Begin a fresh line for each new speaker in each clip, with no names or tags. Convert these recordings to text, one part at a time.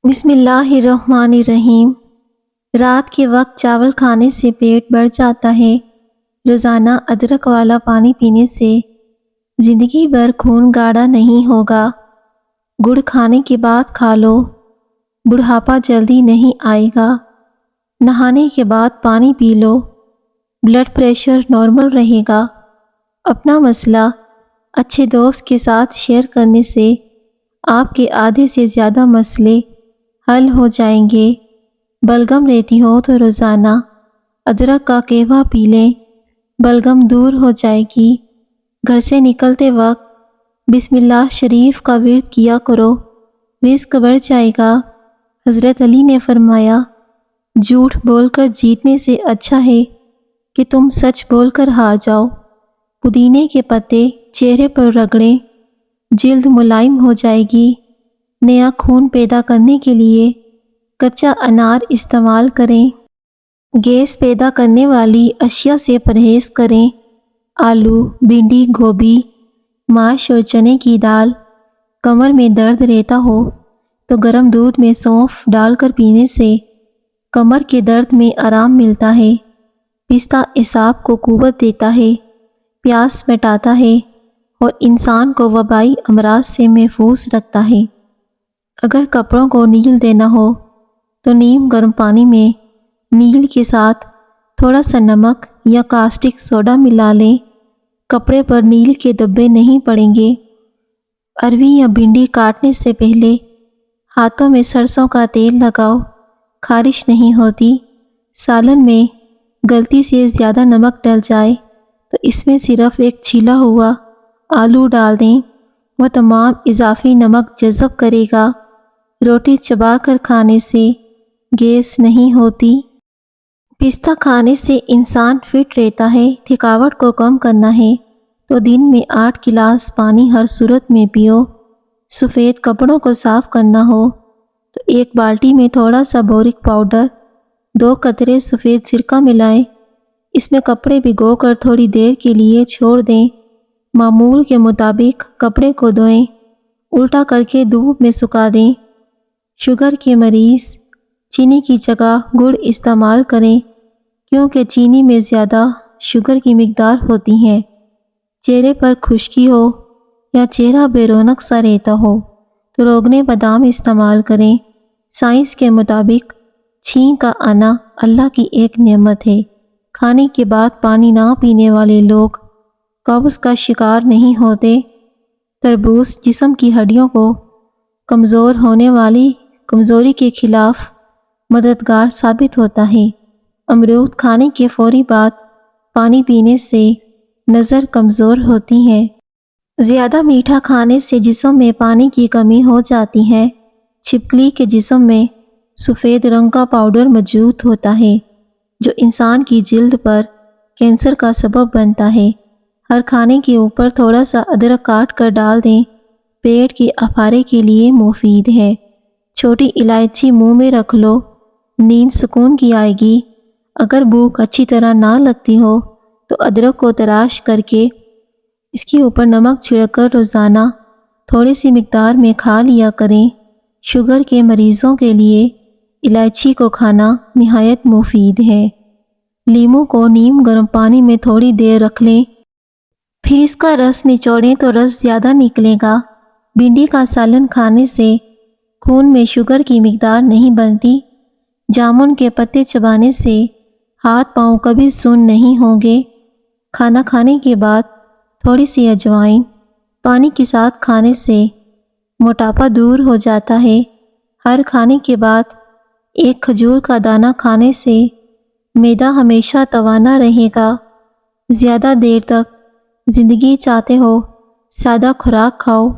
بسم اللہ الرحمن الرحیم۔ رات کے وقت چاول کھانے سے پیٹ بڑھ جاتا ہے۔ روزانہ ادرک والا پانی پینے سے زندگی بھر خون گاڑھا نہیں ہوگا۔ گڑ کھانے کے بعد کھا لو، بڑھاپا جلدی نہیں آئے گا۔ نہانے کے بعد پانی پی لو، بلڈ پریشر نارمل رہے گا۔ اپنا مسئلہ اچھے دوست کے ساتھ شیئر کرنے سے آپ کے آدھے سے زیادہ مسئلے حل ہو جائیں گے۔ بلغم رہتی ہو تو روزانہ ادرک کا قہوہ پی لیں، بلغم دور ہو جائے گی۔ گھر سے نکلتے وقت بسم اللہ شریف کا ورد کیا کرو، رزق بڑھ جائے گا۔ حضرت علی نے فرمایا، جھوٹ بول کر جیتنے سے اچھا ہے کہ تم سچ بول کر ہار جاؤ۔ پودینے کے پتے چہرے پر رگڑیں، جلد ملائم ہو جائے گی۔ نیا خون پیدا کرنے کے لیے کچا انار استعمال کریں۔ گیس پیدا کرنے والی اشیاء سے پرہیز کریں۔ آلو، بھنڈی، گوبھی، ماش اور چنے کی دال۔ کمر میں درد رہتا ہو تو گرم دودھ میں سونف ڈال کر پینے سے کمر کے درد میں آرام ملتا ہے۔ پستہ اعصاب کو قوت دیتا ہے، پیاس مٹاتا ہے اور انسان کو وبائی امراض سے محفوظ رکھتا ہے۔ اگر کپڑوں کو نیل دینا ہو تو نیم گرم پانی میں نیل کے ساتھ تھوڑا سا نمک یا کاسٹک سوڈا ملا لیں۔ کپڑے پر نیل کے دھبے نہیں پڑیں گے۔ اروی یا بھنڈی کاٹنے سے پہلے ہاتھوں میں سرسوں کا تیل لگاؤ، خارش نہیں ہوتی۔ سالن میں غلطی سے زیادہ نمک ڈل جائے تو اس میں صرف ایک چھیلا ہوا آلو ڈال دیں، وہ تمام اضافی نمک جذب کرے گا۔ روٹی چبا کر کھانے سے گیس نہیں ہوتی۔ پستہ کھانے سے انسان فٹ رہتا ہے۔ تھکاوٹ کو کم کرنا ہے تو دن میں 8 گلاس پانی ہر صورت میں پیو۔ سفید کپڑوں کو صاف کرنا ہو تو ایک بالٹی میں تھوڑا سا بورک پاؤڈر، 2 قطرے سفید سرکہ ملائیں۔ اس میں کپڑے بھگو کر تھوڑی دیر کے لیے چھوڑ دیں۔ معمول کے مطابق کپڑے کو دھوئیں، الٹا کر کے دھوپ میں سکھا دیں۔ شوگر کے مریض چینی کی جگہ گڑ استعمال کریں کیونکہ چینی میں زیادہ شوگر کی مقدار ہوتی ہے۔ چہرے پر خشکی ہو یا چہرہ بے رونق سا رہتا ہو تو روغن بادام استعمال کریں۔ سائنس کے مطابق چھینک کا آنا اللہ کی ایک نعمت ہے۔ کھانے کے بعد پانی نہ پینے والے لوگ قبض کا شکار نہیں ہوتے۔ تربوز جسم کی ہڈیوں کو کمزور ہونے والی کمزوری کے خلاف مددگار ثابت ہوتا ہے۔ امرود کھانے کے فوری بعد پانی پینے سے نظر کمزور ہوتی ہے۔ زیادہ میٹھا کھانے سے جسم میں پانی کی کمی ہو جاتی ہے۔ چھپکلی کے جسم میں سفید رنگ کا پاؤڈر موجود ہوتا ہے جو انسان کی جلد پر کینسر کا سبب بنتا ہے۔ ہر کھانے کے اوپر تھوڑا سا ادرک کاٹ کر ڈال دیں، پیٹ کے افارے کے لیے مفید ہے۔ چھوٹی الائچی منہ میں رکھ لو، نیند سکون کی آئے گی۔ اگر بھوک اچھی طرح نہ لگتی ہو تو ادرک کو تراش کر کے اس کے اوپر نمک چھڑک کر روزانہ تھوڑی سی مقدار میں کھا لیا کریں۔ شوگر کے مریضوں کے لیے الائچی کو کھانا نہایت مفید ہے۔ لیموں کو نیم گرم پانی میں تھوڑی دیر رکھ لیں، پھر اس کا رس نچوڑیں تو رس زیادہ نکلے گا۔ بھنڈی کا سالن کھانے سے خون میں شوگر کی مقدار نہیں بنتی۔ جامن کے پتے چبانے سے ہاتھ پاؤں کبھی سن نہیں ہوں گے۔ کھانا کھانے کے بعد تھوڑی سی اجوائن پانی کے ساتھ کھانے سے موٹاپا دور ہو جاتا ہے۔ ہر کھانے کے بعد ایک کھجور کا دانہ کھانے سے معدہ ہمیشہ توانا رہے گا۔ زیادہ دیر تک زندگی چاہتے ہو، سادہ خوراک کھاؤ،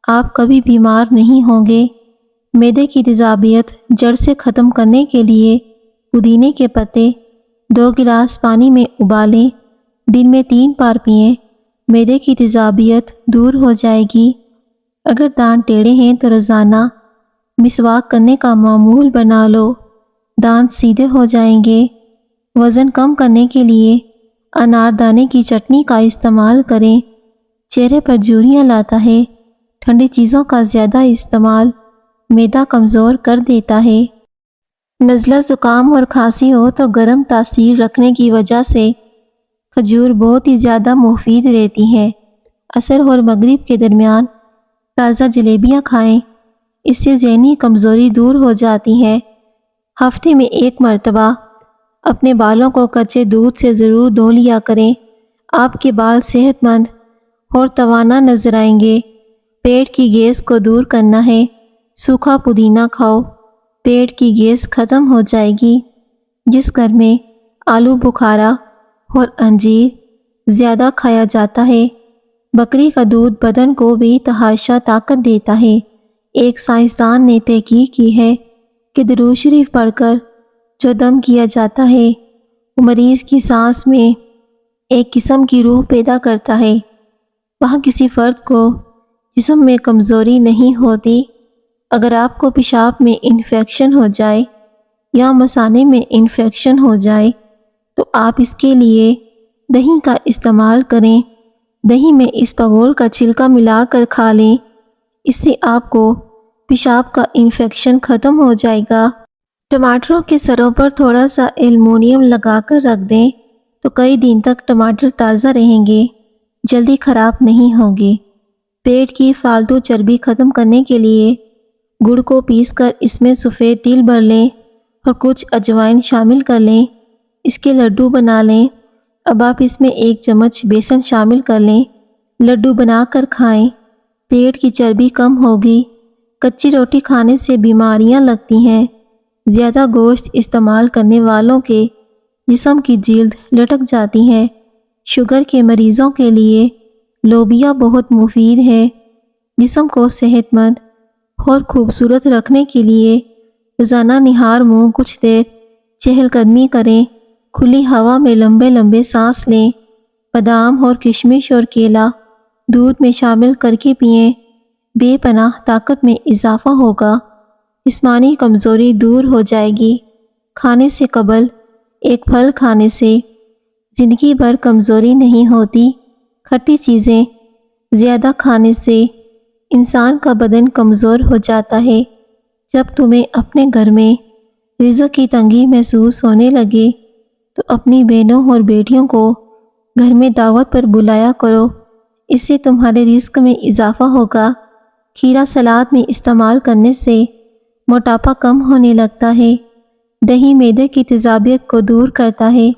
آپ کبھی بیمار نہیں ہوں گے۔ معدے کی تیزابیت جڑ سے ختم کرنے کے لیے پودینے کے پتے 2 گلاس پانی میں ابالیں، دن میں 3 بار پئیں، معدے کی تیزابیت دور ہو جائے گی۔ اگر دانت ٹیڑھے ہیں تو روزانہ مسواک کرنے کا معمول بنا لو، دانت سیدھے ہو جائیں گے۔ وزن کم کرنے کے لیے انار دانے کی چٹنی کا استعمال کریں۔ چہرے پر جھریاں لاتا ہے۔ ٹھنڈی چیزوں کا زیادہ استعمال معدہ کمزور کر دیتا ہے۔ نزلہ زکام اور کھانسی ہو تو گرم تاثیر رکھنے کی وجہ سے کھجور بہت ہی زیادہ مفید رہتی ہے۔ عصر اور مغرب کے درمیان تازہ جلیبیاں کھائیں، اس سے ذہنی کمزوری دور ہو جاتی ہے۔ ہفتے میں 1 مرتبہ اپنے بالوں کو کچے دودھ سے ضرور دھو لیا کریں، آپ کے بال صحت مند اور توانا نظر آئیں گے۔ پیٹ کی گیس کو دور کرنا ہے، سوکھا پودینہ کھاؤ، پیٹ کی گیس ختم ہو جائے گی۔ جس گھر میں آلو بخارا اور انجیر زیادہ کھایا جاتا ہے، بکری کا دودھ بدن کو بے تحاشا طاقت دیتا ہے۔ ایک سائنسدان نے تحقیق کی ہے کہ درود شریف پڑھ کر جو دم کیا جاتا ہے وہ مریض کی سانس میں ایک قسم کی روح پیدا کرتا ہے۔ وہاں کسی فرد کو جسم میں کمزوری نہیں ہوتی۔ اگر آپ کو پیشاب میں انفیکشن ہو جائے یا مثانے میں انفیکشن ہو جائے تو آپ اس کے لیے دہی کا استعمال کریں۔ دہی میں اسپغول کا چھلکا ملا کر کھا لیں، اس سے آپ کو پیشاب کا انفیکشن ختم ہو جائے گا۔ ٹماٹروں کے سروں پر تھوڑا سا ایلومینیم لگا کر رکھ دیں تو کئی دن تک ٹماٹر تازہ رہیں گے، جلدی خراب نہیں ہوں گے۔ پیٹ کی فالتو چربی ختم کرنے کے لیے گڑ کو پیس کر اس میں سفید تل بھر لیں اور کچھ اجوائن شامل کر لیں، اس کے لڈو بنا لیں۔ اب آپ اس میں 1 چمچ بیسن شامل کر لیں، لڈو بنا کر کھائیں، پیٹ کی چربی کم ہوگی۔ کچی روٹی کھانے سے بیماریاں لگتی ہیں۔ زیادہ گوشت استعمال کرنے والوں کے جسم کی جلد لٹک جاتی ہے۔ شوگر کے مریضوں کے لیے لوبیا بہت مفید ہے۔ جسم کو صحت مند اور خوبصورت رکھنے کے لیے روزانہ نہار منہ کچھ دیر چہل قدمی کریں، کھلی ہوا میں لمبے لمبے سانس لیں، بادام اور کشمش اور کیلا دودھ میں شامل کر کے پئیں، بے پناہ طاقت میں اضافہ ہوگا، جسمانی کمزوری دور ہو جائے گی۔ کھانے سے قبل 1 پھل کھانے سے زندگی بھر کمزوری نہیں ہوتی۔ کھٹی چیزیں زیادہ کھانے سے انسان کا بدن کمزور ہو جاتا ہے۔ جب تمہیں اپنے گھر میں رزق کی تنگی محسوس ہونے لگے تو اپنی بہنوں اور بیٹیوں کو گھر میں دعوت پر بلایا کرو، اس سے تمہارے رزق میں اضافہ ہوگا۔ کھیرا سلاد میں استعمال کرنے سے موٹاپا کم ہونے لگتا ہے۔ دہی معدے کی تیزابیت کو دور کرتا ہے،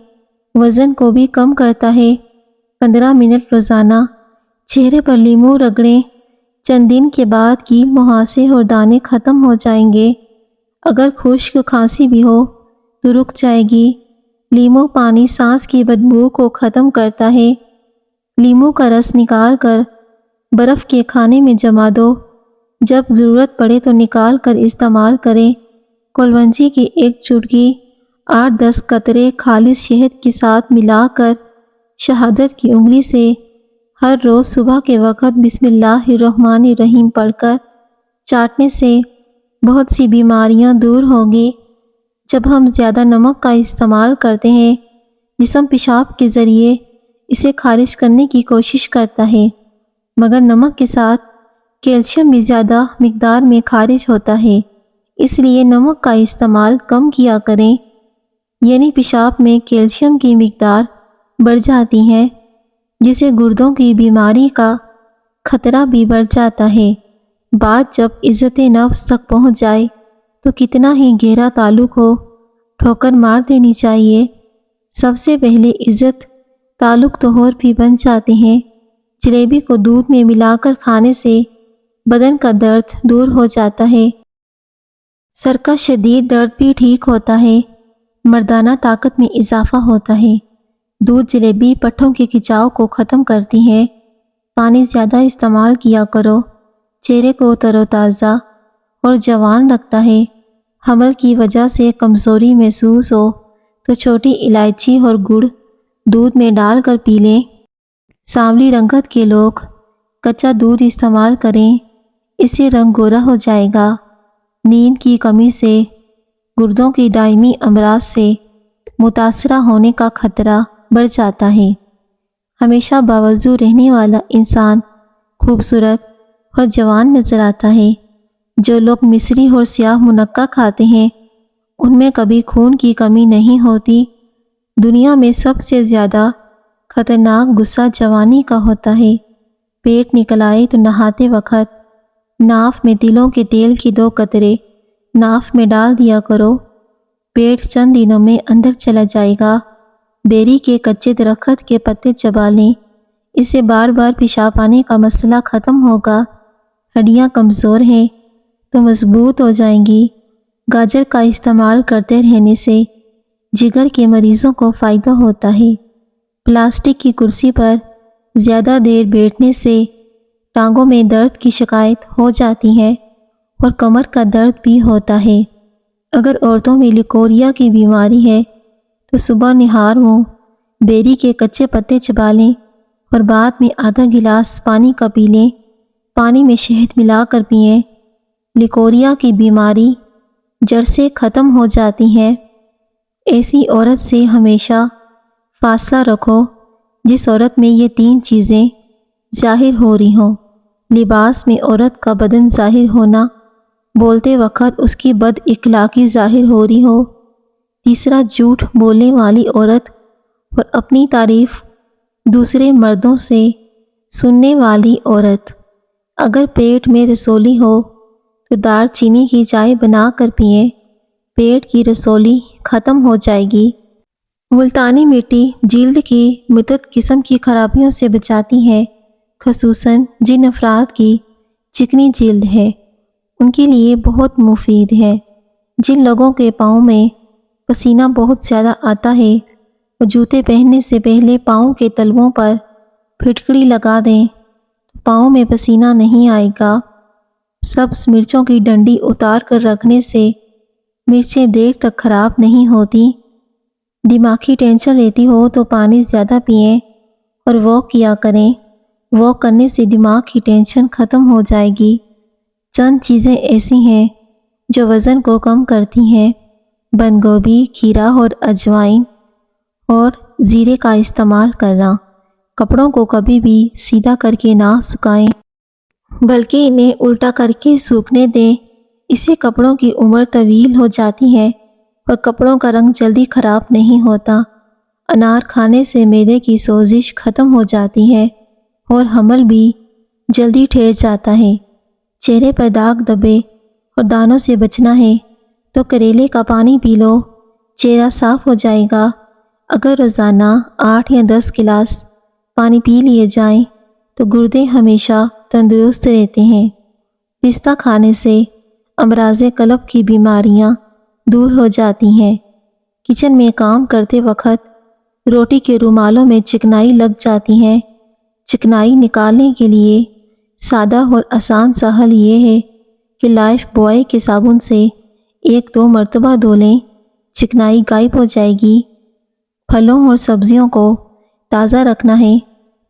وزن کو بھی کم کرتا ہے۔ 15 منٹ روزانہ چہرے پر لیموں رگڑیں، چند دن کے بعد کیل مہاسے اور دانے ختم ہو جائیں گے۔ اگر خشک کھانسی بھی ہو تو رک جائے گی۔ لیموں پانی سانس کی بدبو کو ختم کرتا ہے۔ لیموں کا رس نکال کر برف کے کھانے میں جما دو، جب ضرورت پڑے تو نکال کر استعمال کریں۔ کلونجی کی 1 چٹکی 8-10 قطرے خالص شہد کے ساتھ ملا کر شہادت کی انگلی سے ہر روز صبح کے وقت بسم اللہ الرحمن الرحیم پڑھ کر چاٹنے سے بہت سی بیماریاں دور ہوں گی۔ جب ہم زیادہ نمک کا استعمال کرتے ہیں، جسم پیشاب کے ذریعے اسے خارج کرنے کی کوشش کرتا ہے، مگر نمک کے ساتھ کیلشیم بھی زیادہ مقدار میں خارج ہوتا ہے، اس لیے نمک کا استعمال کم کیا کریں، یعنی پیشاب میں کیلشیم کی مقدار بڑھ جاتی ہے، جسے گردوں کی بیماری کا خطرہ بھی بڑھ جاتا ہے۔ بات جب عزت نفس تک پہنچ جائے تو کتنا ہی گہرا تعلق ہو، ٹھوکر مار دینی چاہیے۔ سب سے پہلے عزت تعلق تو اور بھی بن جاتے ہیں۔ جلیبی کو دودھ میں ملا کر کھانے سے بدن کا درد دور ہو جاتا ہے، سر کا شدید درد بھی ٹھیک ہوتا ہے، مردانہ طاقت میں اضافہ ہوتا ہے۔ دودھ جلیبی پٹھوں کے کھچاؤ کو ختم کرتی ہے۔ پانی زیادہ استعمال کیا کرو، چہرے کو تر و تازہ اور جوان رکھتا ہے۔ حمل کی وجہ سے کمزوری محسوس ہو تو چھوٹی الائچی اور گڑ دودھ میں ڈال کر پی لیں۔ سانولی رنگت کے لوگ کچا دودھ استعمال کریں، اس سے رنگ گورا ہو جائے گا۔ نیند کی کمی سے گردوں کی دائمی امراض سے متاثرہ ہونے کا خطرہ بڑھ جاتا ہے۔ ہمیشہ باوضو رہنے والا انسان خوبصورت اور جوان نظر آتا ہے۔ جو لوگ مصری اور سیاہ منقع کھاتے ہیں ان میں کبھی خون کی کمی نہیں ہوتی۔ دنیا میں سب سے زیادہ خطرناک غصہ جوانی کا ہوتا ہے۔ پیٹ نکل آئے تو نہاتے وقت ناف میں تلوں کے تیل کی 2 قطرے ناف میں ڈال دیا کرو، پیٹ چند دنوں میں اندر چلا جائے گا۔ بیری کے کچے درخت کے پتے چبا لیں، اس سے بار بار پیشاب آنے کا مسئلہ ختم ہوگا۔ ہڈیاں کمزور ہیں تو مضبوط ہو جائیں گی۔ گاجر کا استعمال کرتے رہنے سے جگر کے مریضوں کو فائدہ ہوتا ہے۔ پلاسٹک کی کرسی پر زیادہ دیر بیٹھنے سے ٹانگوں میں درد کی شکایت ہو جاتی ہے اور کمر کا درد بھی ہوتا ہے۔ اگر عورتوں میں لیکوریا کی بیماری ہے تو صبح نہار منہ بیری کے کچے پتے چبا لیں اور بعد میں آدھا گلاس پانی کا پی لیں۔ پانی میں شہد ملا کر پئیں۔ لیکوریا کی بیماری جڑ سے ختم ہو جاتی ہے۔ ایسی عورت سے ہمیشہ فاصلہ رکھو جس عورت میں یہ 3 چیزیں ظاہر ہو رہی ہوں۔ لباس میں عورت کا بدن ظاہر ہونا، بولتے وقت اس کی بد اخلاقی ظاہر ہو رہی ہو، تیسرا جھوٹ بولنے والی عورت اور اپنی تعریف دوسرے مردوں سے سننے والی عورت۔ اگر پیٹ میں رسولی ہو تو دار چینی کی چائے بنا کر پئیں، پیٹ کی رسولی ختم ہو جائے گی۔ ملتانی مٹی جلد کی متعدد قسم کی خرابیوں سے بچاتی ہے، خصوصاً جن افراد کی چکنی جلد ہے ان کے لیے بہت مفید ہے۔ جن لوگوں کے پاؤں میں پسینہ بہت زیادہ آتا ہے وہ جوتے پہننے سے پہلے پاؤں کے تلووں پر پھٹکڑی لگا دیں تو پاؤں میں پسینہ نہیں آئے گا۔ سبز مرچوں کی ڈنڈی اتار کر رکھنے سے مرچیں دیر تک خراب نہیں ہوتی۔ دماغی ٹینشن رہتی ہو تو پانی زیادہ پئیں اور واک کیا کریں۔ واک کرنے سے دماغ کی ٹینشن ختم ہو جائے گی۔ چند چیزیں ایسی ہیں جو وزن کو کم کرتی ہیں: بند گوبھی، کھیرا اور اجوائن اور زیرے کا استعمال کرنا۔ کپڑوں کو کبھی بھی سیدھا کر کے نہ سکھائیں بلکہ انہیں الٹا کر کے سوکھنے دیں، اس سے کپڑوں کی عمر طویل ہو جاتی ہے اور کپڑوں کا رنگ جلدی خراب نہیں ہوتا۔ انار کھانے سے معدے کی سوزش ختم ہو جاتی ہے اور حمل بھی جلدی ٹھہر جاتا ہے۔ چہرے پر داغ دھبے اور دانوں سے بچنا ہے تو کریلے کا پانی پی لو، چہرہ صاف ہو جائے گا۔ اگر روزانہ 8 یا 10 گلاس پانی پی لیے جائیں تو گردے ہمیشہ تندرست رہتے ہیں۔ پستہ کھانے سے امراض قلب کی بیماریاں دور ہو جاتی ہیں۔ کچن میں کام کرتے وقت روٹی کے رومالوں میں چکنائی لگ جاتی ہے۔ چکنائی نکالنے کے لیے سادہ اور آسان سا حل یہ ہے کہ لائف بوائے کے صابن سے 1-2 مرتبہ دھو لیں، چکنائی غائب ہو جائے گی۔ پھلوں اور سبزیوں کو تازہ رکھنا ہے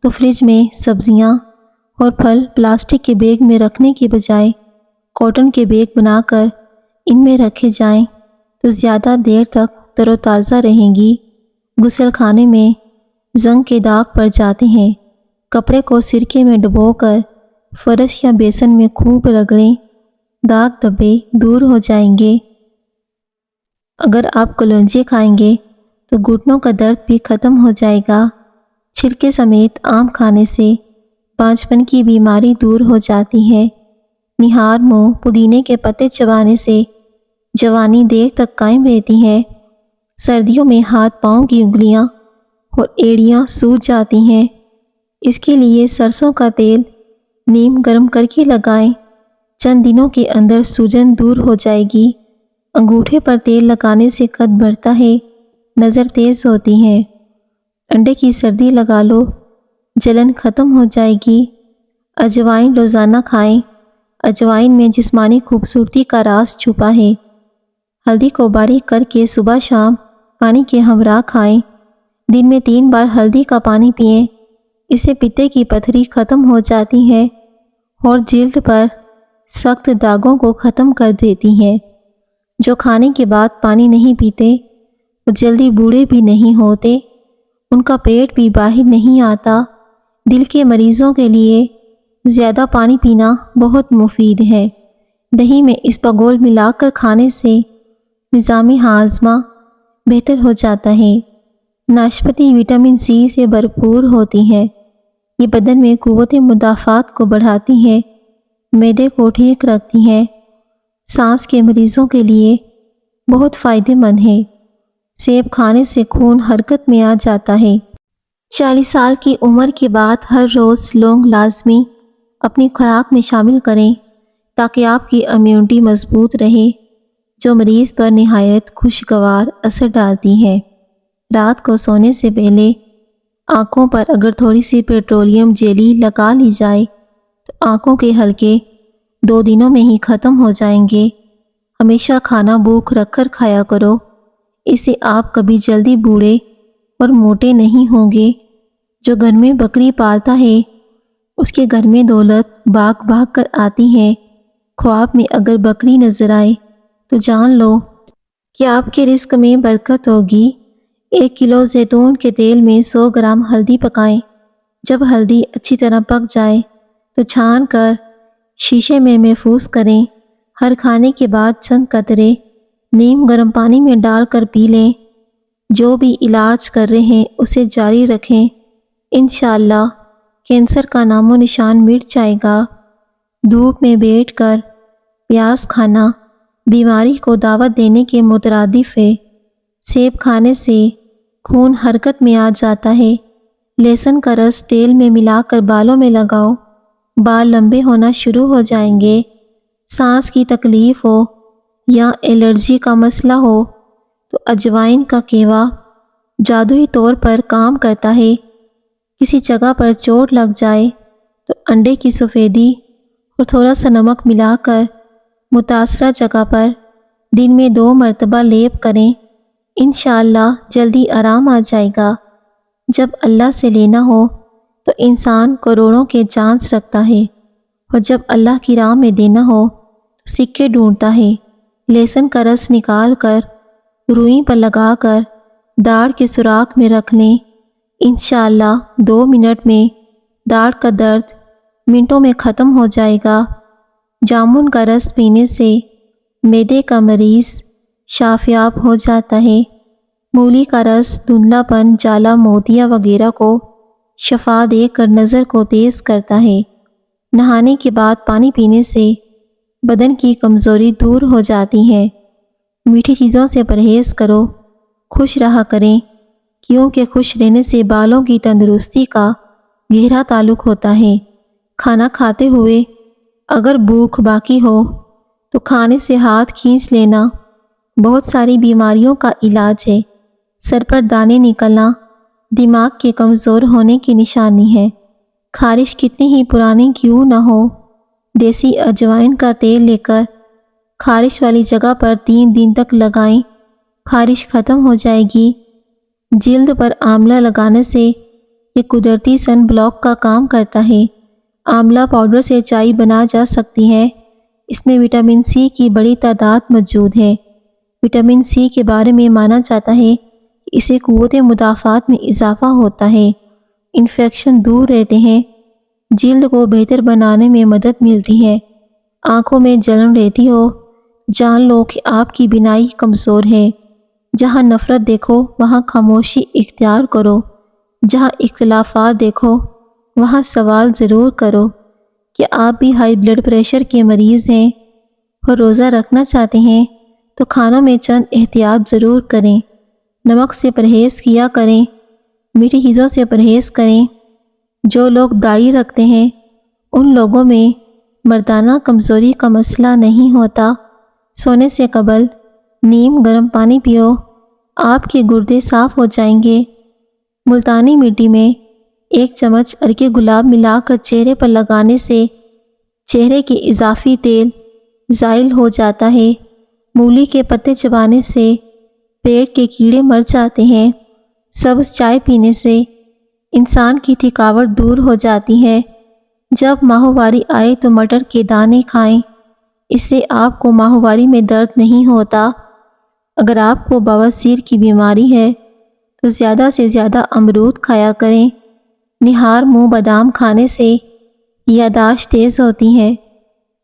تو فریج میں سبزیاں اور پھل پلاسٹک کے بیگ میں رکھنے کے بجائے کاٹن کے بیگ بنا کر ان میں رکھے جائیں تو زیادہ دیر تک تر و تازہ رہیں گی۔ غسل خانے میں زنگ کے داغ پڑ جاتے ہیں، کپڑے کو سرکے میں ڈبو کر فرش یا بیسن میں خوب رگڑیں، داغ دھبے دور ہو جائیں گے۔ اگر آپ کلونجی کھائیں گے تو گھٹنوں کا درد بھی ختم ہو جائے گا۔ چھلکے سمیت آم کھانے سے بانجھپن کی بیماری دور ہو جاتی ہے۔ نہار منہ پودینے کے پتے چبانے سے جوانی دیر تک قائم رہتی ہے۔ سردیوں میں ہاتھ پاؤں کی انگلیاں اور ایڑیاں سوج جاتی ہیں، اس کے لیے سرسوں کا تیل نیم گرم کر کے لگائیں، چند دنوں کے اندر سوجن دور ہو جائے گی۔ انگوٹھے پر تیل لگانے سے قد بڑھتا ہے، نظر تیز ہوتی ہے۔ انڈے کی سردی لگا لو، جلن ختم ہو جائے گی۔ اجوائن روزانہ کھائیں، اجوائن میں جسمانی خوبصورتی کا راز چھپا ہے۔ ہلدی کو باریک کر کے صبح شام پانی کے ہمراہ کھائیں، دن میں 3 بار ہلدی کا پانی پئیں، اس سے پتے کی پتھری ختم ہو جاتی ہے اور جلد پر سخت داغوں کو ختم کر دیتی ہے۔ جو کھانے کے بعد پانی نہیں پیتے وہ جلدی بوڑھے بھی نہیں ہوتے، ان کا پیٹ بھی باہر نہیں آتا۔ دل کے مریضوں کے لیے زیادہ پانی پینا بہت مفید ہے۔ دہی میں اسپاگول ملا کر کھانے سے نظام ہاضمہ بہتر ہو جاتا ہے۔ ناشپاتی وٹامن سی سے بھرپور ہوتی ہے۔ یہ بدن میں قوت مدافعت کو بڑھاتی ہے، معدے کو ٹھیک رکھتی ہے، سانس کے مریضوں کے لیے بہت فائدہ مند ہے۔ سیب کھانے سے خون حرکت میں آ جاتا ہے۔ 40 سال کی عمر کے بعد ہر روز لونگ لازمی اپنی خوراک میں شامل کریں تاکہ آپ کی امیونٹی مضبوط رہے، جو مریض پر نہایت خوشگوار اثر ڈالتی ہے۔ رات کو سونے سے پہلے آنکھوں پر اگر تھوڑی سی پیٹرولیم جیلی لگا لی جائے تو آنکھوں کے حلقے 2 دنوں میں ہی ختم ہو جائیں گے۔ ہمیشہ کھانا بھوک رکھ کر کھایا کرو، اس سے آپ کبھی جلدی بوڑھے اور موٹے نہیں ہوں گے۔ جو گھر میں بکری پالتا ہے اس کے گھر میں دولت بھاگ بھاگ کر آتی ہے۔ خواب میں اگر بکری نظر آئے تو جان لو کہ آپ کے رزق میں برکت ہوگی۔ 1 کلو زیتون کے تیل میں 100 گرام ہلدی پکائیں۔ جب ہلدی اچھی طرح پک جائے تو چھان کر شیشے میں محفوظ کریں۔ ہر کھانے کے بعد چند قطرے نیم گرم پانی میں ڈال کر پی لیں۔ جو بھی علاج کر رہے ہیں اسے جاری رکھیں، انشاءاللہ کینسر کا نام و نشان مٹ جائے گا۔ دھوپ میں بیٹھ کر پیاز کھانا بیماری کو دعوت دینے کے مترادف ہے۔ سیب کھانے سے خون حرکت میں آ جاتا ہے۔ لہسن کا رس تیل میں ملا کر بالوں میں لگاؤ، بال لمبے ہونا شروع ہو جائیں گے۔ سانس کی تکلیف ہو یا الرجی کا مسئلہ ہو تو اجوائن کا کیوا جادوئی طور پر کام کرتا ہے۔ کسی جگہ پر چوٹ لگ جائے تو انڈے کی سفیدی اور تھوڑا سا نمک ملا کر متاثرہ جگہ پر دن میں 2 مرتبہ لیپ کریں، انشاءاللہ جلدی آرام آ جائے گا۔ جب اللہ سے لینا ہو تو انسان کروڑوں کے چانس رکھتا ہے، اور جب اللہ کی راہ میں دینا ہو تو سکے ڈھونڈتا ہے۔ لہسن کا رس نکال کر روئی پر لگا کر داڑھ کے سوراخ میں رکھ لیں، انشاءاللہ 2 منٹ میں داڑھ کا درد منٹوں میں ختم ہو جائے گا۔ جامن کا رس پینے سے معدے کا مریض شافیاب ہو جاتا ہے۔ مولی کا رس دھندلا پن، جالا، موتیا وغیرہ کو شفا دے کر نظر کو تیز کرتا ہے۔ نہانے کے بعد پانی پینے سے بدن کی کمزوری دور ہو جاتی ہے۔ میٹھی چیزوں سے پرہیز کرو، خوش رہا کریں، کیونکہ خوش رہنے سے بالوں کی تندرستی کا گہرا تعلق ہوتا ہے۔ کھانا کھاتے ہوئے اگر بھوک باقی ہو تو کھانے سے ہاتھ کھینچ لینا بہت ساری بیماریوں کا علاج ہے۔ سر پر دانے نکلنا دماغ کے کمزور ہونے کی نشانی ہے۔ خارش کتنی ہی پرانی کیوں نہ ہو، دیسی اجوائن کا تیل لے کر خارش والی جگہ پر 3 دن تک لگائیں، خارش ختم ہو جائے گی۔ جلد پر آملہ لگانے سے یہ قدرتی سن بلاک کا کام کرتا ہے۔ آملہ پاؤڈر سے چائے بنا جا سکتی ہے، اس میں وٹامن سی کی بڑی تعداد موجود ہے۔ وٹامن سی کے بارے میں مانا جاتا ہے کہ اسے قوت مدافعت میں اضافہ ہوتا ہے، انفیکشن دور رہتے ہیں، جلد کو بہتر بنانے میں مدد ملتی ہے۔ آنکھوں میں جلن رہتی ہو جان لو کہ آپ کی بینائی کمزور ہے۔ جہاں نفرت دیکھو وہاں خاموشی اختیار کرو، جہاں اختلافات دیکھو وہاں سوال ضرور کرو کہ آپ بھی ہائی بلڈ پریشر کے مریض ہیں اور روزہ رکھنا چاہتے ہیں تو کھانوں میں چند احتیاط ضرور کریں۔ نمک سے پرہیز کیا کریں، میٹھی چیزوں سے پرہیز کریں۔ جو لوگ داڑھی رکھتے ہیں ان لوگوں میں مردانہ کمزوری کا مسئلہ نہیں ہوتا۔ سونے سے قبل نیم گرم پانی پیو، آپ کے گردے صاف ہو جائیں گے۔ ملتانی مٹی میں 1 چمچ عرق گلاب ملا کر چہرے پر لگانے سے چہرے کے اضافی تیل زائل ہو جاتا ہے۔ مولی کے پتے چبانے سے پیٹ کے کیڑے مر جاتے ہیں۔ سبز چائے پینے سے انسان کی تھکاوٹ دور ہو جاتی ہے۔ جب ماہواری آئے تو مٹر کے دانے کھائیں، اس سے آپ کو ماہواری میں درد نہیں ہوتا۔ اگر آپ کو بواسیر کی بیماری ہے تو زیادہ سے زیادہ امرود کھایا کریں۔ نہار منہ بادام کھانے سے یادداشت تیز ہوتی ہے۔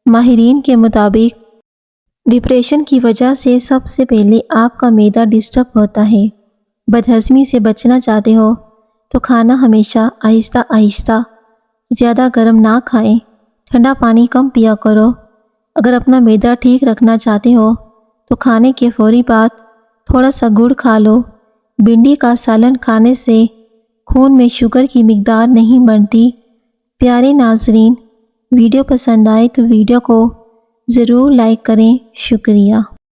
ماہرین کے مطابق ڈپریشن کی وجہ سے سب سے پہلے آپ کا معدہ ڈسٹرب ہوتا ہے۔ بدہضمی سے بچنا چاہتے ہو تو کھانا ہمیشہ آہستہ آہستہ، زیادہ گرم نہ کھائیں، ٹھنڈا پانی کم پیا کرو۔ اگر اپنا معدہ ٹھیک رکھنا چاہتے ہو تو کھانے کے فوری بعد تھوڑا سا گڑ کھا لو۔ بھنڈی کا سالن کھانے سے خون میں شوگر کی مقدار نہیں بڑھتی۔ پیارے ناظرین، ویڈیو پسند آئے تو ویڈیو کو ضرور لائک کریں۔ شکریہ۔